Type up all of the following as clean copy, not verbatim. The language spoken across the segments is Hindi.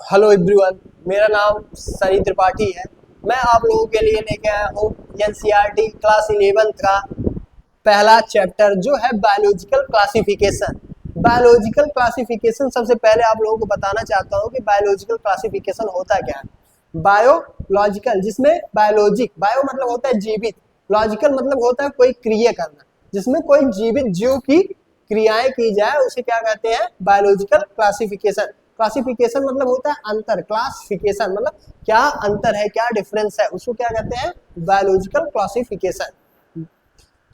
हेलो एवरीवन, मेरा नाम सनी त्रिपाठी है। मैं आप लोगों के लिए लेके आया हूँ एनसीईआरटी क्लास 11 का पहला चैप्टर जो है बायोलॉजिकल क्लासिफिकेशन। बायोलॉजिकल क्लासिफिकेशन सबसे पहले आप लोगों को बताना चाहता हूँ कि बायोलॉजिकल क्लासिफिकेशन होता क्या है। बायोलॉजिकल जिसमें बायोलॉजिक, बायो मतलब होता है जीवित, लॉजिकल मतलब होता है कोई क्रिया करना, जिसमें कोई जीवित जीव की क्रियाएं की जाए उसे क्या कहते हैं, बायोलॉजिकल क्लासिफिकेशन। क्लासिफिकेशन मतलब होता है अंतर, क्लासिफिकेशन मतलब क्या अंतर है, क्या डिफरेंस है, उसको क्या कहते हैं, बायोलॉजिकल क्लासिफिकेशन।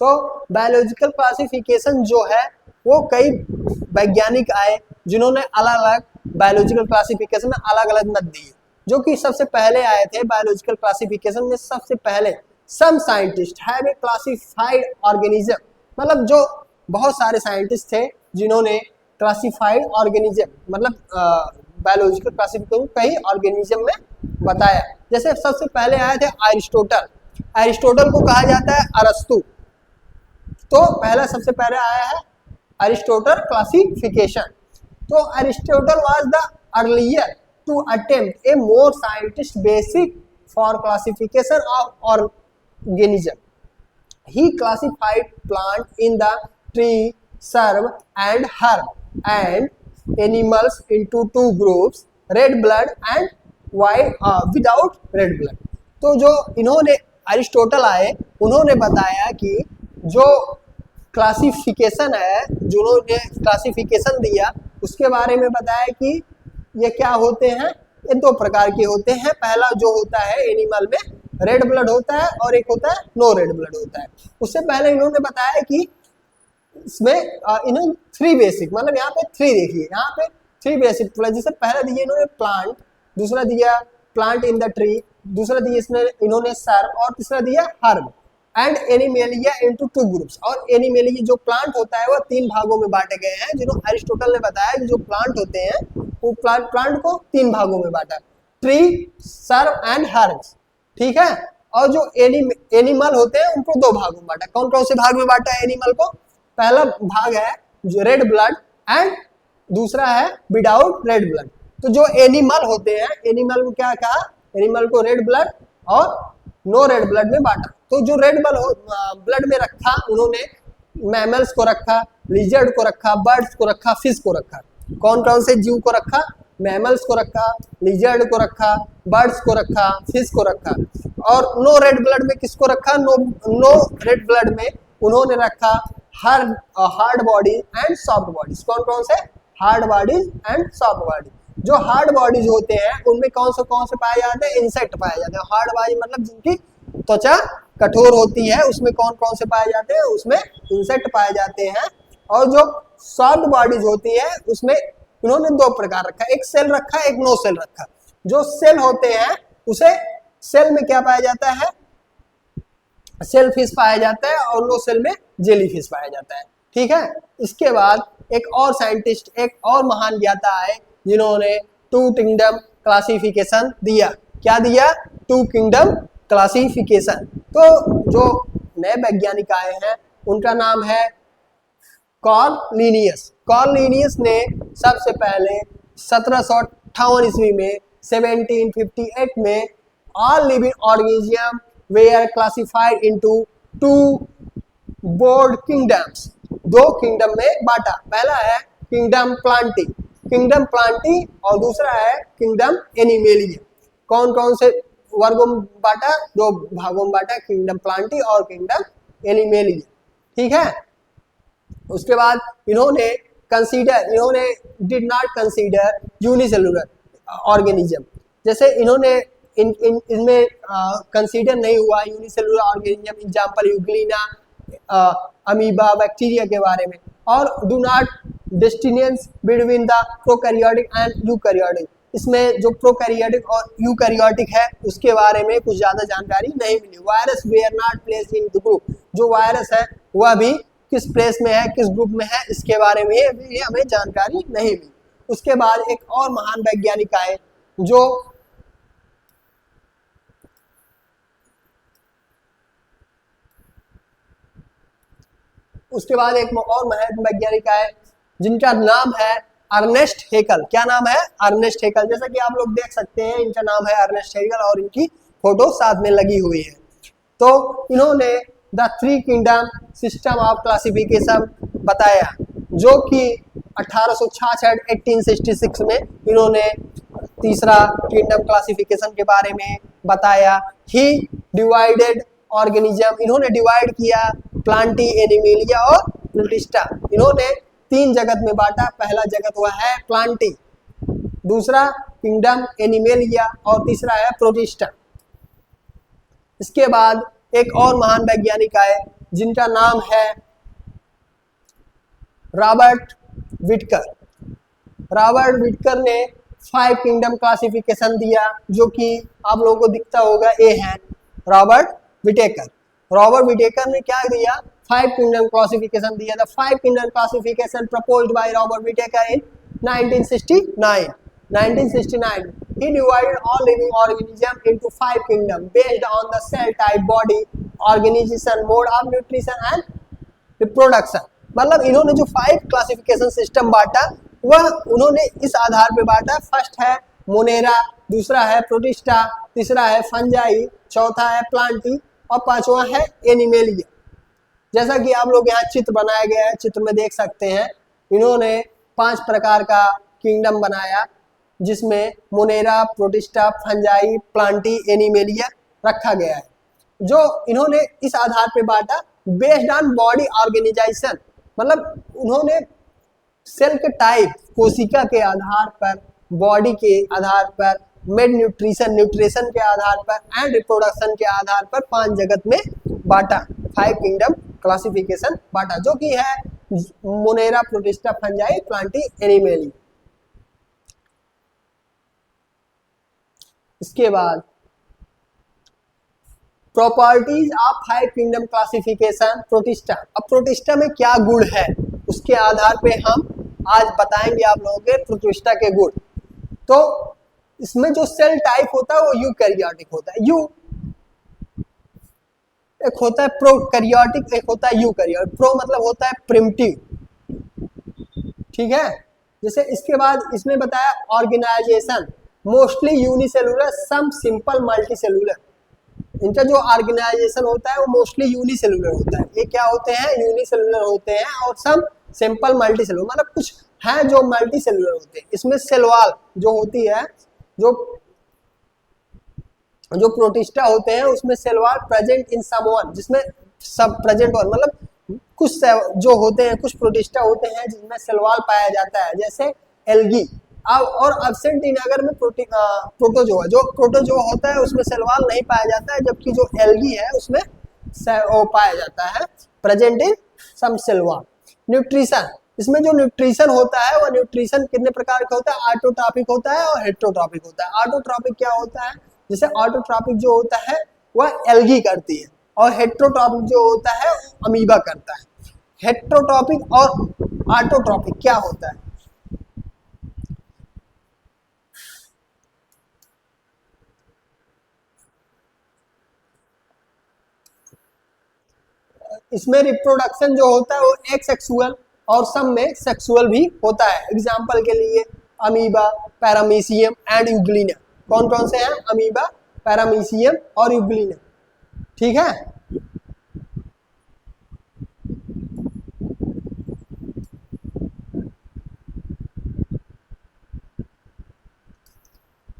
तो बायोलॉजिकल क्लासिफिकेशन जो है वो कई वैज्ञानिक आए जिन्होंने अलग अलग बायोलॉजिकल क्लासिफिकेशन में अलग अलग मत दिए। जो कि सबसे पहले आए थे बायोलॉजिकल क्लासिफिकेशन में, सबसे पहले some scientist have a classified organism, मतलब जो बहुत सारे साइंटिस्ट थे जिन्होंने क्लासिफाइड ऑर्गेनिज्म मतलब बायोलॉजिकल क्लासिफिकेशन कई ऑर्गेनिज्म में बताया। जैसे सबसे पहले आए थे अरिस्टोटल। अरिस्टोटल को कहा जाता है अरस्तु। तो पहला सबसे पहले आया है अरिस्टोटल क्लासिफिकेशन। तो Aristotle was the earlier to attempt a more scientist basic for classification of organism. He classified plant in the tree, shrub and herb and animals into two groups, red blood and white without red blood। तो जो इन्होंने अरिस्टोटल आए उन्होंने बताया कि जो क्लासिफिकेशन है, जिन्होंने क्लासिफिकेशन दिया उसके बारे में बताया कि ये क्या होते हैं, ये दो प्रकार के होते हैं। पहला जो होता है एनिमल में रेड ब्लड होता है और एक होता है नो रेड ब्लड होता है। उससे पहले इन्होंने बताया कि इसमें इन्होंने थ्री बेसिक, मतलब यहाँ पे थ्री देखिए, यहाँ पे थ्री बेसिक, जैसे पहला दिया इन्होंने प्लांट, दूसरा दिया प्लांट इन द ट्री, दूसरा दिया इसमें इन्होंने सर, और तीसरा दिया herb and animalia into two groups. और एनिमेलिया जो प्लांट होता है वो तीन भागों में बांटे गए हैं। जिन्होंने अरिस्टोटल ने बताया कि जो प्लांट होते हैं वो प्लांट को तीन भागों में बांटा, ट्री, सर्व एंड हर्ब्स, ठीक है। और जो एनिमल होते हैं उनको दो भागों में बांटा। कौन कौन से भाग में बांटा है एनिमल को? पहला भाग है जो रेड ब्लड एंड दूसरा है विदाउट रेड ब्लड। तो जो एनिमल होते हैं, एनिमल को क्या कहा, एनिमल को रेड ब्लड और नो रेड ब्लड में बांटा। तो जो रेड ब्लड में रखा उन्होंने मैमल्स को रखा, लिजर्ड को रखा, बर्ड्स को रखा, फिश को रखा। कौन कौन से जीव को रखा? मैमल्स को रखा, लिजर्ड को रखा, बर्ड्स को रखा, फिश को रखा। और नो रेड ब्लड में किसको रखा? नो रेड ब्लड में उन्होंने रखा hard body and soft bodies. कौन कौन से? Hard bodies and soft body. जो हार्ड बॉडीज होते हैं उनमें कौन से पाए जाते हैं? इंसेक्ट पाए जाते हैं। हार्ड बॉडी मतलब जिनकी त्वचा कठोर होती है, उसमें कौन कौन से पाए जाते हैं? उसमें इंसेक्ट पाए जाते हैं। और जो सॉफ्ट बॉडीज होती है उसमें उन्होंने दो प्रकार रखा, एक सेल रखा, एक नो सेल रखा। जो सेल होते हैं उसे सेल में क्या पाया जाता है? सेल फिश पाया जाता है, और नो सेल में जेली फिश पाया जाता है, ठीक है। इसके बाद एक और साइंटिस्ट, एक और महान ज्ञाता आए जिन्होंने टू किंगडम क्लासिफिकेशन दिया। क्या दिया? Two kingdom classification. तो जो नए वैज्ञानिक आए हैं उनका नाम है कॉर्लिनियस। कॉर्लिनियस ने सबसे पहले 1758 ईस्वी में 1758 में all living organism were classified into two broad kingdoms. दो किंगडम में बांटा। पहला है किंगडम प्लांटी, किंगडम प्लांटी, और दूसरा है किंगडम एनिमेलिया। कौन कौन से वर्गों में बांटा? दो भागों में बांटा, किंगडम प्लांटी और किंगडम एनिमेलिया, ठीक है। उसके बाद इन्होंने did not consider unicellular organism. जैसे इन्होंने इनमें कंसीडर नहीं हुआ unicellular organism, example Euglena, amoeba, bacteria के बारे में। और do not distinguish between the prokaryotic and eukaryotic. इसमें जो प्रोकैरियोटिक और यूकैरियोटिक है उसके बारे में कुछ ज्यादा जानकारी नहीं मिली। Virus were not placed in the group. जो वायरस है वह भी किस प्लेस में है, किस ग्रुप में है, इसके बारे में भी हमें जानकारी नहीं मिली। उसके बाद एक और महान वैज्ञानिक आए जो उसके बाद एक और महान वैज्ञानिक आए जिनका नाम है अर्नेस्ट हेकल। क्या नाम है? Ernst Haeckel. जैसा कि आप लोग देख सकते हैं इनका नाम है अर्नेस्ट हेकल और इनकी फोटो साथ में लगी हुई है। तो इन्होंने the three kingdom system of classification बताया, जो कि 1866 1866 में इन्होंने तीसरा किंगडम क्लासिफिकेशन के बारे में बताया। ही डिवाइडेड ऑर्गेनिज्म, इन्होंने डिवाइड किया प्लांटी, एनिमेलिया और प्रोटिस्टा। इन्होंने 3 जगत में बांटा। पहला जगत हुआ है प्लांटी, दूसरा किंगडम एनिमेलिया और तीसरा है प्रोटिस्टा। इसके बाद एक और महान वैज्ञानिक आए जिनका नाम है रॉबर्ट विटकर। रॉबर्ट विटकर ने 5 किंगडम क्लासिफिकेशन दिया, जो कि आप लोगों को दिखता होगा, ए है रॉबर्ट विटेकर। रॉबर्ट विटेकर ने क्या दिया? 5 किंगडम क्लासिफिकेशन दिया था। 5 kingdom classification proposed by Robert Whittaker in 1969। 1969 he divided all living organisms into 5 kingdoms based on the cell type, body, organization, mode of nutrition and reproduction। मतलब इन्होंने जो 5 क्लासिफिकेशन सिस्टम बांटा वह उन्होंने इस आधार पे बांटा। फर्स्ट है मोनेरा, दूसरा है प्रोटिस्टा, तीसरा है फंजाई, चौथा है प्लांटी और पांचवा है एनिमेलिया। जैसा कि आप लोग यहाँ चित्र बनाया गया है, चित्र में देख सकते हैं इन्होंने 5 प्रकार का किंगडम बनाया, जिसमें Monera, protista, fungi, Plantae, animalia रखा गया है। जो इन्होंने इस आधार पे बांटा बेस्ड ऑन बॉडी ऑर्गेनाइजेशन, मतलब उन्होंने सेल के टाइप, कोशिका के आधार पर, बॉडी के आधार पर, मेड न्यूट्रिशन, न्यूट्रिशन के आधार पर एंड रिप्रोडक्शन के आधार पर 5 जगत में बांटा, 5 किंगडम क्लासिफिकेशन बांटा, जो कि है Monera, protista, fungi, Plantae, animalia. इसके बाद properties of 5 kingdom classification protista. अब प्रोटिस्टा में क्या गुण है उसके आधार पे हम आज बताएंगे आप लोगों के प्रोटिस्टा के गुण। तो इसमें जो सेल टाइप होता है वो यूकैरियोटिक होता है। एक होता है प्रोकैरियोटिक, एक होता है यूकैरियोटिक। प्रो मतलब होता है प्रिमिटिव, ठीक है। जैसे इसके बाद इसमें बताया organization mostly unicellular, some simple multi cellular. इनका जो ऑर्गेनाइजेशन होता है वो मोस्टली यूनिसेलुलर होता है। ये क्या होते हैं? यूनिसेलुलर होते हैं। और सम सिंपल मल्टी सेलुलर, मतलब कुछ है जो मल्टी सेलुलर होते हैं। इसमें सेल वॉल जो होती है, जो प्रोटिस्टा होते हैं उसमें cell wall present in some one, जिसमें सब प्रेजेंट वन, मतलब कुछ जो होते हैं, कुछ प्रोटिस्टा होते हैं जिसमें सेल वॉल पाया जाता है, जैसे एल्गी। और एब्सेंट इन अगर में प्रोटोजोआ, जो प्रोटोजोआ होता है उसमें सेल वॉल नहीं पाया जाता है, जबकि जो एल्गी है उसमें वो पाया जाता है present in some cell wall. Nutrition, इसमें जो न्यूट्रिशन होता है वह न्यूट्रिशन कितने प्रकार का होता है? ऑटोट्रॉपिक होता है और हेट्रोट्रॉपिक होता है। ऑटोट्रॉपिक क्या होता है? जैसे ऑटोट्रॉपिक जो होता है वह एल्गी करती है और हेट्रोट्रॉपिक जो होता है अमीबा करता है। हेट्रोट्रॉपिक और ऑटोट्रॉपिक क्या होता है? इसमें रिप्रोडक्शन जो होता है वो एक सेक्सुअल और सब में सेक्सुअल भी होता है। एग्जाम्पल के लिए अमीबा, पैरामीशियम एंड यूग्लिना। कौन कौन से हैं? अमीबा, पैरामीशियम और यूग्लिना, ठीक है।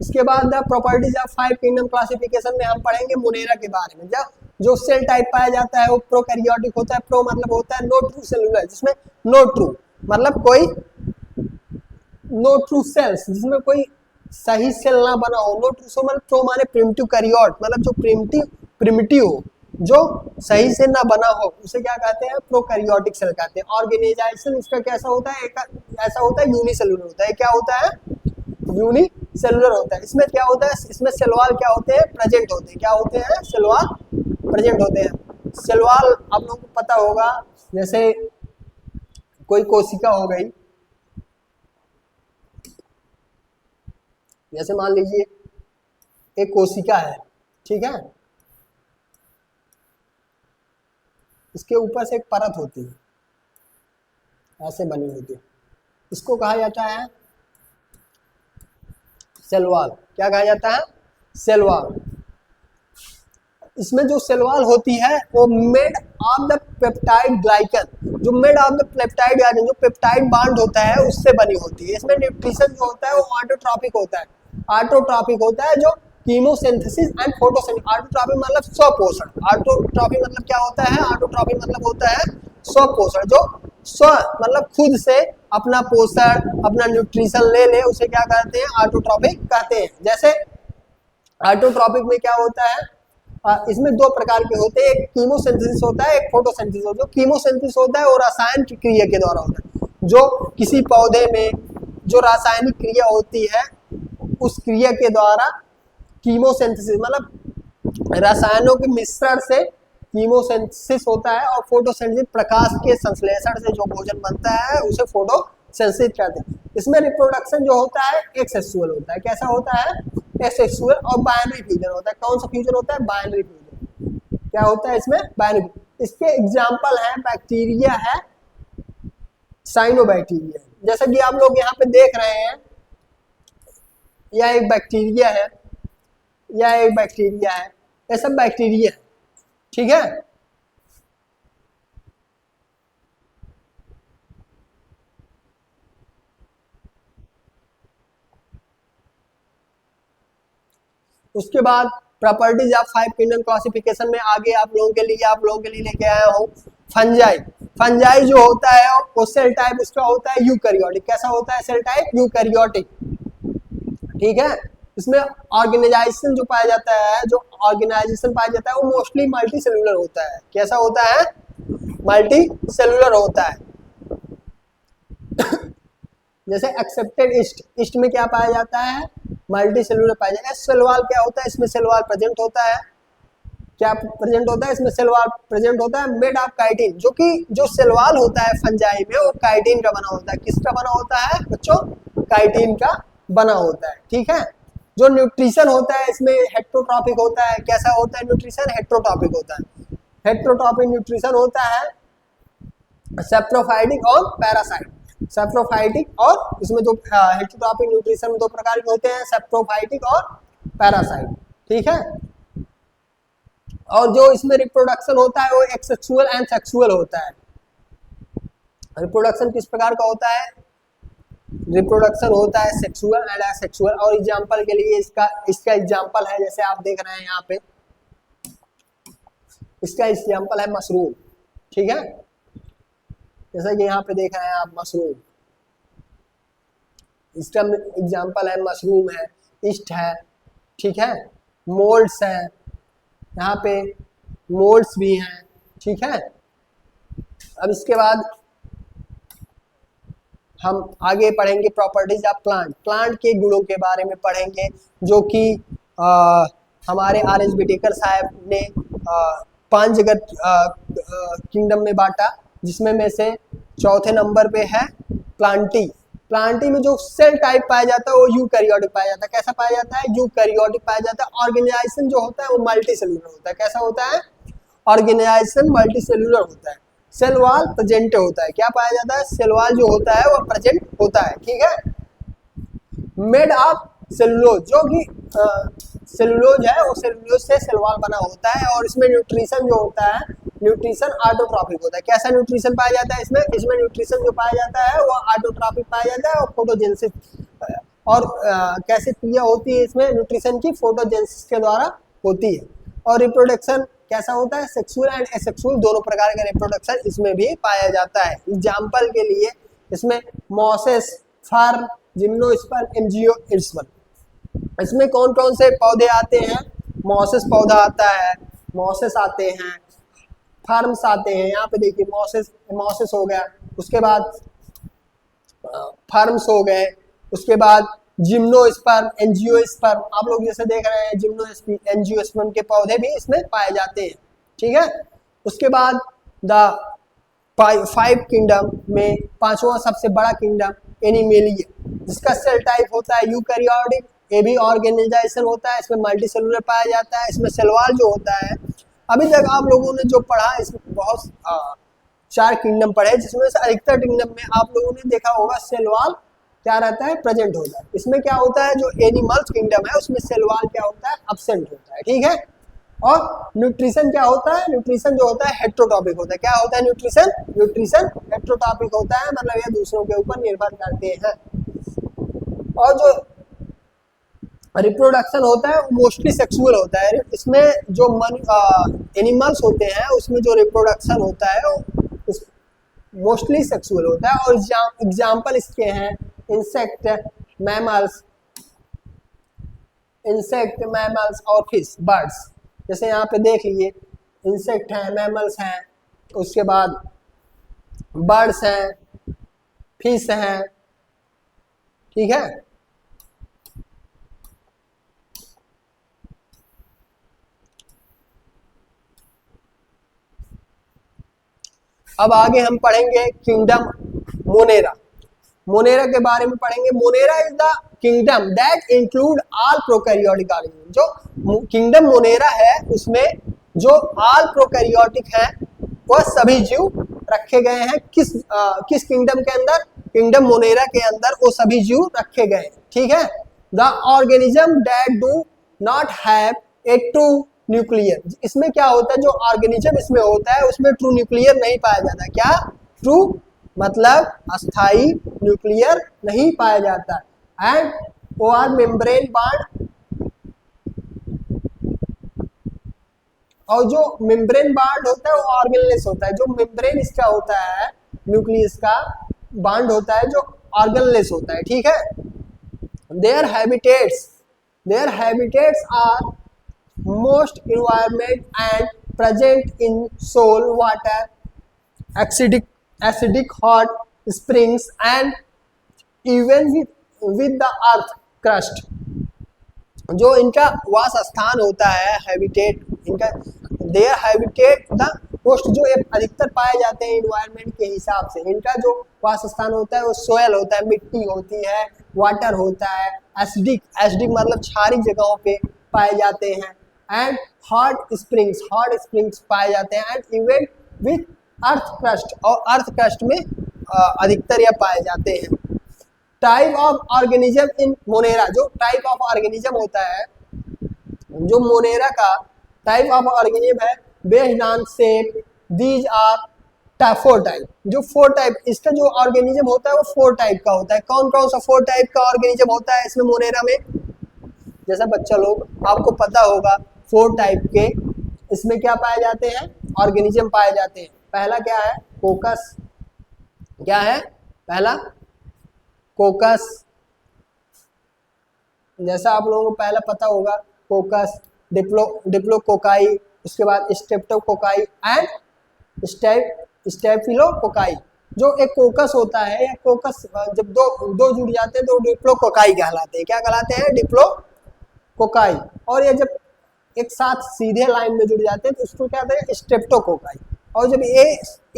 इसके बाद the properties of 5 kingdom classification में हम पढ़ेंगे मोनेरा के बारे में। जब जो सेल टाइप पाया जाता है वो प्रोकैरियोटिक होता है। प्रो मतलब होता है नो ट्रू सेलुलर, जिसमें नो ट्रू मतलब कोई नो ट्रू सेल्स, जिसमें कोई सही सेल ना बना हो। नो ट्रू सेल मतलब प्रो माने प्रिमिटिव कैरियोट, मतलब जो प्रिमिटिव हो, जो सही से ना बना हो, उसे क्या कहते हैं? प्रोकैरियोटिक सेल कहते हैं। ऑर्गेनाइजेशन इसका कैसा होता है? ऐसा होता है यूनिसेलुलर होता है। क्या होता है? यूनिसेलुलर होता है। इसमें क्या होता है? इसमें सेल वॉल क्या होते हैं? प्रेजेंट होते हैं। क्या होते हैं? सेल वॉल प्रेजेंट होते हैं। सेल वॉल आप लोगों को पता होगा, जैसे कोई कोशिका हो गई, जैसे मान लीजिए एक कोशिका है, ठीक है। इसके ऊपर से एक परत होती है, ऐसे बनी होती है। इसको कहा जाता है सेल वॉल। क्या कहा जाता है? Cell wall. इसमें जो सेल वॉल होती है वो made of the peptidoglycan, जो made of the peptidoglycan, जो पेप्टाइड बॉन्ड होता है उससे बनी होती है। इसमें न्यूट्रिशन जो होता है वो ऑटोट्रॉपिक होता है। ऑटोट्रॉपिक होता है जो कीमोसिंथेसिस एंड फोटोसिंथेसिस। ऑटोट्रॉपिक मतलब स्वपोषण। ऑटोट्रॉपिक मतलब क्या होता है? ऑटोट्रॉपिक मतलब होता है स्वपोषण, जो स्व मतलब खुद से अपना पोषण, अपना न्यूट्रिशन ले ले, उसे क्या कहते हैं? ऑटोट्रॉपिक कहते हैं। जैसे ऑटोट्रॉपिक में क्या होता है? इसमें दो प्रकार के होते हैं, एक कीमोसिंथेसिस होता है, एक फोटोसिंथेसिस होता है। जो कीमोसिंथेसिस होता है वो रसायन की क्रिया के द्वारा होता है। जो किसी पौधे में जो रासायनिक क्रिया होती है उस क्रिया के द्वारा कीमोसिंथेसिस मतलब रसायनों के मिश्रण से कीमोसिंथेसिस होता है। और फोटोसिंथेसिस प्रकाश के संश्लेषण से जो भोजन बनता है उसे फोटोसिंथेसिस कहते हैं। इसमें रिप्रोडक्शन जो होता है एक्सेक्सुअल होता है। कैसा होता है? एक्सेक्सुअल। और बाइनरी फ्यूजन होता है। कौन सा फ्यूजन होता है? Binary fusion. क्या होता है इसमें? बाइनरी। इसके एग्जाम्पल है बैक्टीरिया है, साइनोबैक्टीरिया। जैसा कि आप लोग यहाँ पे देख रहे हैं, यह एक बैक्टीरिया है, यह एक बैक्टीरिया है, ये सब बैक्टीरिया है। ठीक है। उसके बाद प्रॉपर्टीज ऑफ 5 किंगडम क्लासिफिकेशन में आगे आप लोगों के लिए लेके आया हूँ फंजाई। फंजाई जो होता है वो सेल टाइप उसका होता है यूकैरियोटिक। कैसा होता है? Cell type eukaryotic. ठीक है। इसमें ऑर्गेनाइजेशन जो पाया जाता है, जो ऑर्गेनाइजेशन पाया जाता है वो मोस्टली मल्टी सेलुलर होता है। कैसा होता है? मल्टी सेलुलर होता है। जैसे एक्सेप्टेड ईस्ट में क्या पाया जाता है? मल्टी सेलुलर पाया जाता है। सेल वॉल क्या होता है? इसमें सेल वॉल प्रेजेंट होता है। क्या प्रेजेंट होता है? इसमें सेल वॉल प्रेजेंट होता है, मेड ऑफ काइटिन। जो कि जो सेल वॉल होता है फंजाई में वो काइटिन का बना होता है। किसका बना होता है बच्चों? काइटिन का बना होता है। ठीक है। जो न्यूट्रिशन होता है इसमें हेट्रोट्रॉपिक होता है। कैसा होता है न्यूट्रिशन? हेट्रोट्रॉपिक होता है। हेट्रोट्रॉपिक न्यूट्रिशन होता है सेप्रोफाइटिक और पैरासाइट। सेप्रोफाइटिक और इसमें जो हेट्रोट्रॉपिक न्यूट्रिशन में दो प्रकार के होते हैं, सेप्रोफाइटिक और पैरासाइट। ठीक है। और जो इसमें रिप्रोडक्शन होता है वो एक्सेक्सुअल एंड सेक्सुअल होता है। रिप्रोडक्शन किस प्रकार का होता है? रिप्रोडक्शन होता है सेक्सुअल एंड एसेक्सुअल। और एग्जांपल के लिए इसका एग्जांपल है, जैसे आप देख रहे हैं यहाँ पे, इसका एग्जांपल है मशरूम। ठीक है। जैसा कि यहाँ पे देख रहे हैं आप मशरूम, इसका एग्जांपल है मशरूम है, ईस्ट है। ठीक है। मोल्ड्स है, यहाँ पे मोल्ड्स भी हैं। ठीक है। अब इसके बाद हम आगे पढ़ेंगे प्रॉपर्टीज ऑफ प्लांट। प्लांट के गुणों के बारे में पढ़ेंगे, जो कि हमारे आर.एस. बिटेकर साहब ने 5 जगह किंगडम में बांटा, जिसमें में से चौथे नंबर पे है प्लांटी। प्लांटी में जो सेल टाइप पाया जाता है वो यूकैरियोटिक पाया जाता है। कैसा पाया जाता है? यूकैरियोटिक पाया जाता है। ऑर्गेनाइजेशन जो होता है वो मल्टी सेलुलर होता है। कैसा होता है? ऑर्गेनाइजेशन मल्टी सेलुलर होता है। सेल वॉल प्रेजेंट होता है। क्या पाया जाता है? सेल वॉल जो होता है वो प्रेजेंट होता है। ठीक है। मेड ऑफ सेलुलोज, जो कि सेलुलोज है वो सेलुलोज से सेल वॉल बना होता है। और इसमें न्यूट्रिशन जो होता है, न्यूट्रिशन ऑटोट्रॉपिक होता है। कैसा न्यूट्रिशन पाया जाता है इसमें न्यूट्रिशन जो पाया जाता है वो ऑटोट्रॉपिक पाया जाता है। और फोटोजेनेसिस और कैसे क्रिया होती है इसमें न्यूट्रिशन की? फोटोजेनेसिस के द्वारा होती है। और रिप्रोडक्शन कैसा होता है? सेक्सुअल एंड एसेक्सुअल दोनों प्रकार का रिप्रोडक्शन इसमें भी पाया जाता है। एग्जाम्पल के लिए इसमें मॉसेस, फर्न, जिम्नोस्पर्म, एंजियोस्पर्म। इसमें कौन कौन से पौधे आते हैं? मॉसेस पौधा आता है, मॉसेस आते हैं, फर्म्स आते हैं। यहाँ पे देखिए मॉसेस हो गया, उसके बाद फर्म्स हो गए, उसके बाद जिम्नोस्पर्म, एंजियोस्पर्म। आप लोग जैसे देख रहे हैं एंजियोस्पर्म के पौधे भी इसमें पाए जाते हैं। ठीक है। उसके बाद द 5 किंगडम में 5वां सबसे बड़ा किंगडम एनिमेलिया, जिसका सेल टाइप होता है यूकैरियोटिक। ये भी ऑर्गेनाइजेशन होता है, इसमें मल्टी सेलुलर पाया जाता है। इसमें सेल वॉल जो होता है, अभी तक आप लोगों ने जो पढ़ा इसमें बहुत 4 किंगडम पढ़े, जिसमें से अधिकतर किंगडम में आप लोगों ने देखा होगा सेल वॉल क्या रहता है, प्रेजेंट होता है। इसमें क्या होता है, जो एनिमल्स किंगडम है उसमें सेल वॉल क्या होता है, अब्सेंट होता है, ठीक है। और न्यूट्रिशन क्या होता है, न्यूट्रिशन जो होता है हेट्रोटॉपिक होता है। क्या होता है न्यूट्रिशन, न्यूट्रिशन हेट्रोटॉपिक होता है, मतलब ये दूसरों के ऊपर निर्भर करते हैं। और जो रिप्रोडक्शन होता है मोस्टली सेक्सुअल होता है। इसमें जो एनिमल्स होते हैं उसमें जो रिप्रोडक्शन होता है मोस्टली सेक्सुअल होता है। और एग्जाम्पल इसके हैं इंसेक्ट, मैमल्स, और फिश, बर्ड्स। जैसे यहाँ पे देख लीजिए इंसेक्ट हैं, मैमल्स हैं, उसके बाद बर्ड्स हैं, फिश हैं, ठीक है। अब आगे हम पढ़ेंगे किंगडम मोनेरा। मोनेरा के बारे में पढ़ेंगे। Monera is the kingdom that include all prokaryotic organism. जो किंगडम मोनेरा है उसमें जो ऑल प्रोकैरियोटिक है वह सभी जीव रखे गए हैं। किस किंगडम के अंदर, किंगडम मोनेरा के अंदर वो सभी जीव रखे गए हैं, ठीक है। The organism that do not have a true nuclear. इसमें क्या होता है, जो ऑर्गेनिज्म इसमें होता है उसमें ट्रू न्यूक्लियर नहीं पाया जाता। क्या ट्रू मतलब अस्थाई न्यूक्लियर नहीं पाया जाता। एंड वो आर मेम्ब्रेन बॉन्ड, और जो मेम्ब्रेन बॉन्ड होता है वो ऑर्गेनलेस होता है। जो मेम्ब्रेन इसका होता है न्यूक्लियस का बॉन्ड होता है जो ऑर्गेनलेस होता है, ठीक है। There habitats are most environment and present in soil water, acidic hot springs and even with the earth crust। जो इनका वास स्थान होता है, हैबिटेट इनका, देयर हैबिटेट द मोस्ट, जो अधिकतर पाए जाते हैं इन्वायरमेंट के हिसाब से। इनका जो वास स्थान होता है वो सोयल होता है, मिट्टी होती है, वाटर होता है, एसिडिक मतलब क्षारी जगहों पे पाए जाते हैं, एंड हॉट स्प्रिंग्स पाए जाते हैं, and even with earth crust, और अर्थ क्रस्ट में अधिकतर यह पाए जाते हैं। Type of organism in Monera, जो टाइप ऑफ ऑर्गेनिज्म होता है, जो मोनेरा का टाइप ऑफ ऑर्गेनिज्म है based on shape, these are 4 type. जो 4 टाइप इसका जो ऑर्गेनिज्म होता है वो 4 टाइप का होता है। कौन कौन सा 4 टाइप का ऑर्गेनिज्म होता है इसमें मोनेरा में, जैसा बच्चा लोग आपको पता होगा 4 टाइप के इसमें क्या पाए जाते हैं, ऑर्गेनिज्म पाए जाते हैं। पहला क्या है, कोकस। क्या है पहला, कोकस। जैसा आप लोगों को पहला पता होगा कोकस, डिप्लोकोकाई, उसके बाद स्ट्रेप्टोकोकाई एंड स्टेफिलोकोकाई। जो एक कोकस होता है, या कोकस जब दो जुड़ जाते हैं तो डिप्लोकोकाई कहलाते हैं। क्या कहलाते हैं, डिप्लोकोकाई। और ये जब एक साथ सीधे लाइन में जुड़ जाते हैं तो उसको क्या कहते हैं, स्ट्रेप्टोकोकाई। और जब ये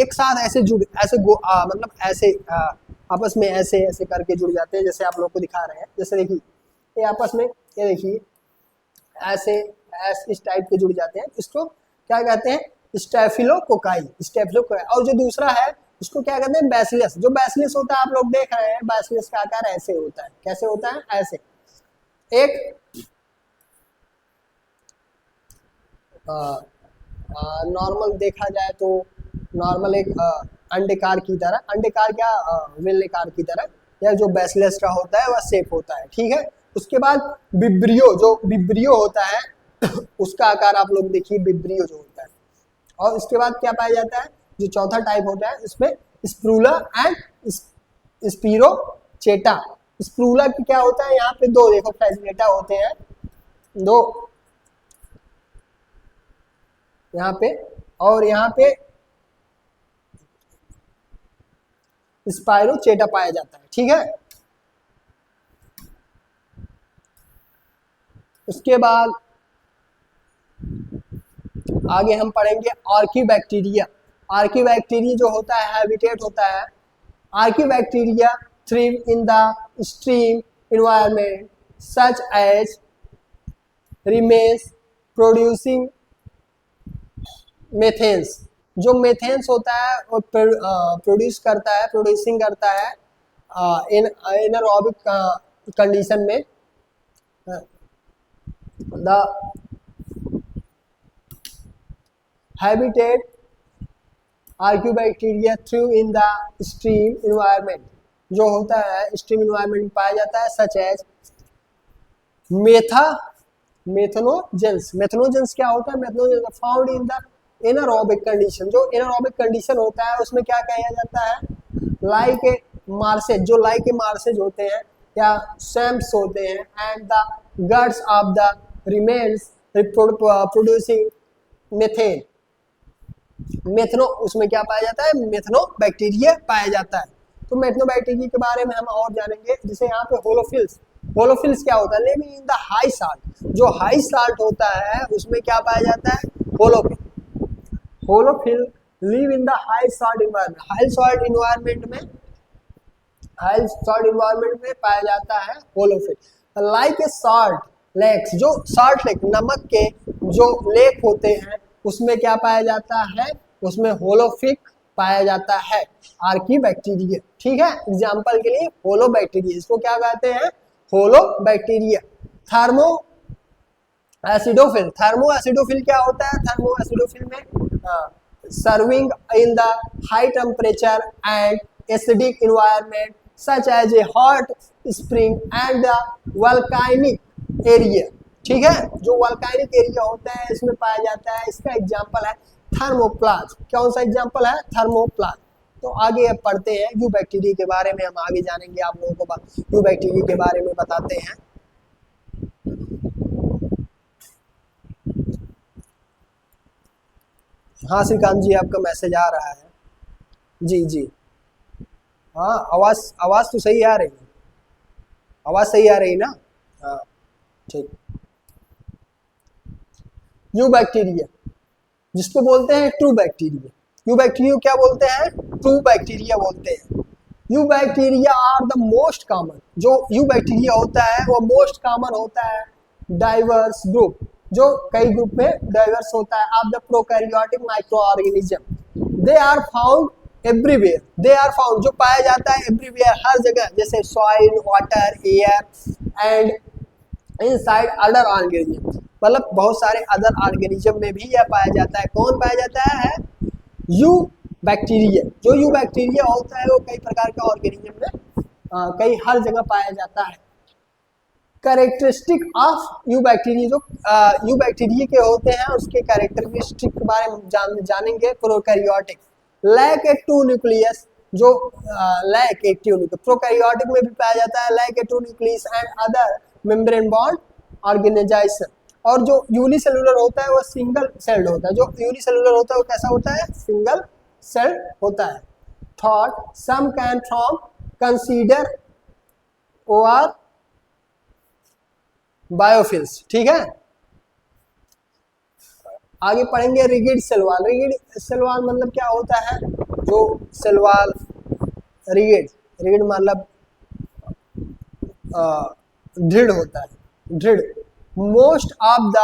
एक साथ ऐसे मतलब ऐसे आपस में ऐसे करके जुड़ जाते हैं, जैसे आप लोग को दिखा रहे हैं, जैसे देखिए ये आपस में, ये देखिए ऐसे इस टाइप के जुड़ जाते हैं, इसको क्या कहते हैं, स्टेफिलोकोकाई। और जो दूसरा है उसको क्या कहते हैं, बैसिलस। जो बैसिलस होता है आप लोग देख रहे हैं, बैसिलस का आकार ऐसे होता है। कैसे होता है, ऐसे। एक नॉर्मल देखा जाए तो नॉर्मल एक अंडेकार की तरह, अंडेकार क्या वेलनेकार की तरह, या जो बैसिलस का होता है वह शेप होता है, ठीक है। उसके बाद विब्रियो, जो विब्रियो होता है उसका आकार आप लोग देखिए, विब्रियो जो होता है। और उसके बाद क्या पाया जाता है, जो चौथा टाइप होता है इसमें स्प्रूला एंड स्पिरोचेटा। स्प्रूला की क्या होता है, यहाँ पे 2 देखो फ्लैजिलेटा होते हैं, 2 यहाँ पे, और यहाँ पे स्पाइरोचेटा पाया जाता है, ठीक है। उसके बाद आगे हम पढ़ेंगे आर्कीबैक्टीरिया। आर्कीबैक्टीरिया जो होता है हैबिटेट होता है, archaebacteria thrive in the stream environment such as remains producing methanes। जो मेथेन्स होता है वो प्रोड्यूसिंग करता है इन एनारोबिक कंडीशन में the habitat archaebacteria through in the stream environment, जो होता है स्ट्रीम इन्वायरमेंट में पाया जाता है, सच एज मेथनोजेंस क्या होता है? Methanogens found in the anaerobic condition, जो एनारोबिक कंडीशन होता है उसमें क्या कहा जाता है? लाइक ए मार्सेज, जो लाइक ए मार्सेज होते हैं या स्वैम्प्स होते हैं, and the guts of the ruminants producing methane, methano, उसमें क्या पाया जाता है? मेथनोबैक्टीरिया पाया जाता है। तो मेथनोबैक्टीरिया के बारे में हम और जानेंगे। जैसे यहाँ पे होलोफिल्स, होलोफिल्स क्या होता है? Living in the high salt, जो हाई साल्ट होता है उसमें क्या पाया जाता है? Halophile, halophile live in the high salt environment, high salt environment में पाया जाता है halophile. Like a salt lakes, जो साल्ट लेक, नमक के जो लेक होते हैं उसमें क्या पाया जाता है? उसमें होलोफिक पाया जाता है आर्कीबैक्टीरिया। ठीक है, एग्जाम्पल के लिए होलोबैक्टीरिया, इसको क्या कहते हैं? होलोबैक्टीरिया। थर्मो एसिडोफिल क्या होता है? थर्मो एसिडोफिल में serving in the high temperature and acidic environment such as a hot spring and the volcanic area. ठीक है, जो वल्केनिक एरिया होता है इसमें पाया जाता है। इसका एग्जाम्पल है थर्मोप्लाज्म। कौन सा एग्जाम्पल है? थर्मोप्लाज्म। तो आगे अब पढ़ते हैं यू बैक्टीरिया के बारे में, हम आगे जानेंगे, आप लोगों को यू बैक्टीरिया के बारे में बताते हैं। हाँ श्रीकांत जी, आपका मैसेज आ रहा है। जी जी, हाँ आवाज तो सही आ रही है, आवाज सही आ रही ना? हाँ ठीक। यू बैक्टीरिया जिसको बोलते हैं ट्रू बैक्टीरिया, यू बैक्टीरिया क्या बोलते हैं? ट्रू बैक्टीरिया बोलते हैं। Eubacteria are the most common, जो यू बैक्टीरिया होता है वो मोस्ट कॉमन होता है डाइवर्स ग्रुप, जो कई ग्रुप में डाइवर्स होता है, of the prokaryotic micro organism. They are found everywhere, they are found, जो पाया जाता है एवरीवेयर, हर जगह, जैसे soil, water, air and inside other organism, मतलब बहुत सारे अदर ऑर्गेनिज्म में भी यह पाया जाता है। कौन पाया जाता है? You bacteria. जो यू बैक्टीरिया होता है वो कई प्रकार के ऑर्गेनिज्म में कई हर जगह पाया जाता है। कैरेक्टरिस्टिक ऑफ यू बैक्टीरिया, जो यू बैक्टीरिया के होते हैं उसके कैरेक्टरिस्टिक के बारे में जानेंगे। Prokaryotic, lack a true nucleus, जो lack a true nucleus, prokaryotic में भी पाया जाता है, lack a true nucleus and other membrane bond organisation. और जो यूनिसेलुलर होता है वो सिंगल सेल्ड होता है, जो यूनिसेलुलर होता है वो कैसा होता है? सिंगल सेल्ड होता है। Thought some can from consider और बायोफिल्स। ठीक है, आगे पढ़ेंगे rigid cell wall. Rigid cell wall मतलब क्या होता है? जो सेल वॉल रिगिड, रिगिड मतलब दृढ़ होता है, दृढ़। मोस्ट ऑफ द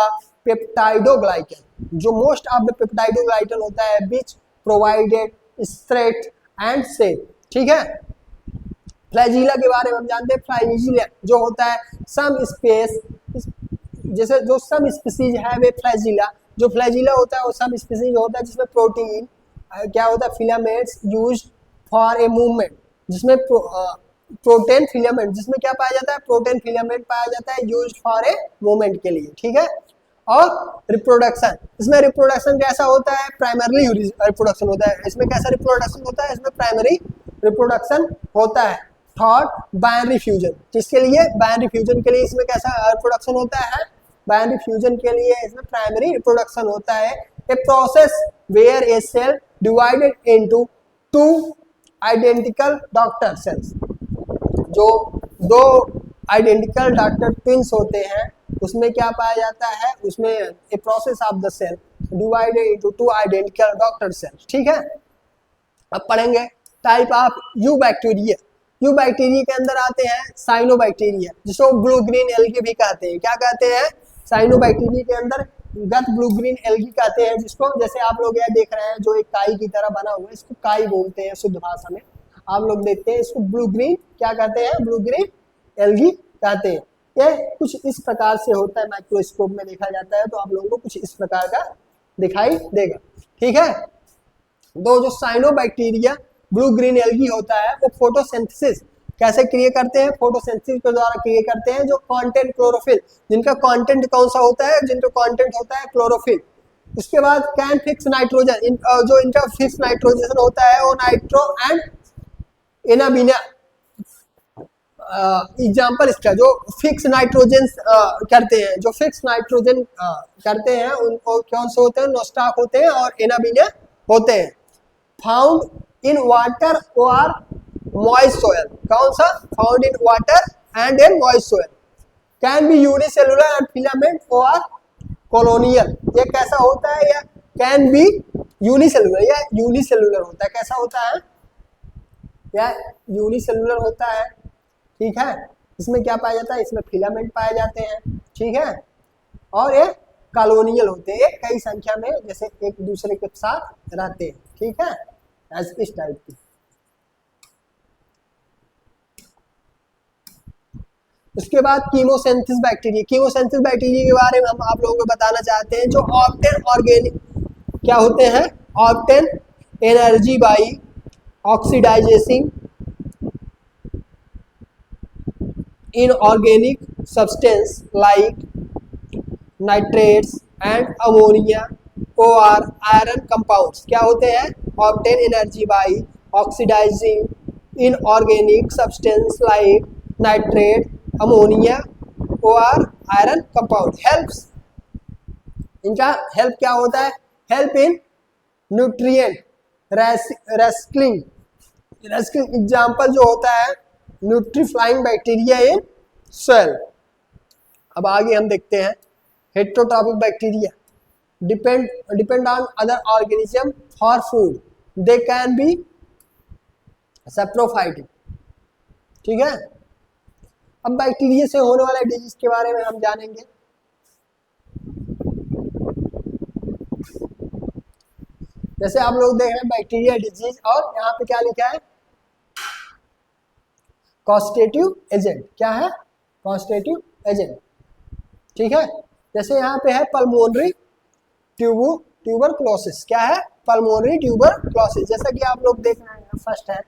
पेप्टाइडोग्लाइकन, जो मोस्ट ऑफ द पेप्टाइडोग्लाइकन होता है विच प्रोवाइडेड स्ट्रेट एंड सेफ। ठीक है, फ्लैजिला के बारे में हम जानते हैं। फ्लैजिला जो होता है सम स्पेस, जैसे जो सम स्पीसीज है वे फ्लैजिला, जो फ्लैजिला होता है वो सम स्पीसीज होता है जिसमें प्रोटीन क्या होता है? Filaments used for a movement, जिसमें प्रोटीन फिलामेंट, जिसमें क्या पाया जाता है? प्रोटीन फिलामेंट पाया जाता है यूज्ड फॉर ए मूवमेंट के लिए। ठीक है, और रिप्रोडक्शन, इसमें रिप्रोडक्शन कैसा होता है? प्राइमरली रिप्रोडक्शन होता है। इसमें कैसा रिप्रोडक्शन होता है? इसमें प्राइमरी रिप्रोडक्शन होता है। थर्ड बाइनरी फ्यूजन, जिसके लिए बाइनरी फ्यूजन के लिए इसमें कैसा रिप्रोडक्शन होता है? बाइनरी फ्यूजन के लिए इसमें प्राइमरी रिप्रोडक्शन होता है। A process where a cell divided into two identical daughter cells, जो दो आइडेंटिकल डॉटर ट्विंस होते हैं उसमें क्या पाया जाता है? उसमें a process of the cell divided into two identical daughter cells. ठीक है, अब पढ़ेंगे type of eubacteria. Eubacteria के अंदर आते हैं साइनोबैक्टीरिया, जिसको ब्लू ग्रीन एल्गी भी कहते हैं। क्या कहते हैं? साइनोबैक्टीरिया के अंदर गत ब्लू ग्रीन एल्गी कहते हैं जिसको, जैसे आप लोग यह देख रहे हैं जो एक काई की तरह बना हुआ है, इसको काई बोलते हैं शुद्ध भाषा में। आप लोग देखते हैं इसको ब्लू ग्रीन क्या कहते हैं, ब्लू ग्रीन एल्गी कहते हैं। ये कुछ इस प्रकार से होता है, माइक्रोस्कोप में देखा जाता है तो आप लोगों को कुछ इस प्रकार का दिखाई देगा। ठीक है, दो जो साइनोबैक्टीरिया ब्लू ग्रीन एल्गी होता है वो फोटोसिंथेसिस कैसे क्रिएट करते हैं, फोटोसिंथेसिस के द्वारा क्रिएट करते हैं, जो कंटेंट क्लोरोफिल, जिनका कंटेंट कौन सा होता है, जिनका कंटेंट होता है क्लोरोफिल। उसके बाद कैन फिक्स नाइट्रोजन, जो इनका फिक्स नाइट्रोजन होता है वो नाइट्रो एंड एनाबिना एग्जाम्पल इसका, जो फिक्स नाइट्रोजन करते हैं, जो फिक्स नाइट्रोजन करते हैं उनको कौन से होते हैं, नोस्टाक होते हैं और एनाबिना होते हैं। फाउंड इन वाटर और मॉइस्ट सोयल, कौन सा, found in water and in moist soil. Can be unicellular and filament और कॉलोनियल, ये कैसा होता है, या कैन बी यूनिसेलुलर, या यूनिसेलुलर होता है, कैसा होता है, या यूनिसेलुलर होता है। ठीक है, इसमें क्या पाया जाता है, इसमें फिलामेंट पाए जाते हैं। ठीक है, और ये कॉलोनियल होते हैं, कई संख्या में जैसे एक दूसरे के साथ रहते हैं। ठीक है, इस टाइप की। उसके बाद कीमोसिंथेसिस बैक्टीरिया, कीमोसिंथेसिस बैक्टीरिया के बारे में हम आप लोगों को बताना चाहते हैं, जो ऑब्टेन ऑर्गेनिक क्या होते हैं, obtain energy by oxidizing inorganic substance like nitrates and ammonia or iron compounds, क्या होते हैं, obtain energy by oxidizing inorganic substance like nitrate, ammonia or iron compound। helps, इनका help क्या होता है, help in nutrient recycling, example जो होता है न्यूट्रीफ्लाइंग बैक्टीरिया इन सेल। अब आगे हम देखते हैं heterotrophic bacteria, depend on other organism for food, they can be saprophytic. ठीक है, अब बैक्टीरिया से होने वाले डिजीज के बारे में हम जानेंगे। जैसे आप लोग देख रहे हैं बैक्टीरिया डिजीज, और यहाँ पे क्या लिखा है, कॉस्टेटिव एजेंट, क्या है, कॉस्टेटिव एजेंट। ठीक है, जैसे यहाँ पे है पल्मोनरी ट्यूबरक्लोसिस, क्या है, पल्मोनरी ट्यूबरक्लोसिस, जैसा कि आप लोग देख रहे हैं फर्स्ट है,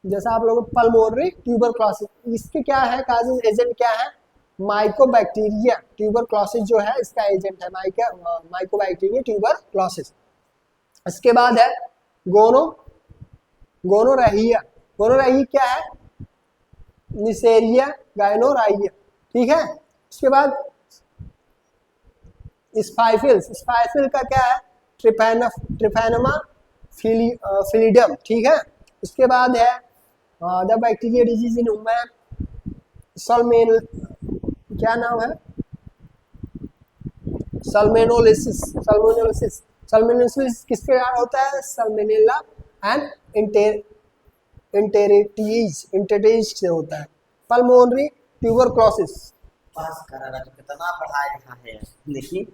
जैसा आप लोग पल्मोनरी ट्यूबरक्लोसिस, इसके क्या है, काजिंग एजेंट क्या है, माइकोबैक्टीरिया ट्यूबरक्लोसिस जो है इसका एजेंट है माइकोबैक्टीरिया ट्यूबरक्लोसिस। इसके बाद है गोनोरहिया, गोनोरहिया क्या है, निसेरिया गायनोराइया। ठीक है, उसके बाद स्पाइफिल का क्या है, ट्रिपैनोमा फिलिडम। ठीक है, उसके बाद है the bacteria disease in human, सल्मेन, क्या नाम है, सल्मोनेलोसिस, सल्मोनेलोसिस किसके कारण होता है, सल्मोनेला एंड इंटेरिटीज से होता है। पल्मोनरी ट्यूबरक्लोसिस, पास करा रहा, कितना पढ़ाया लिखा है देखिए।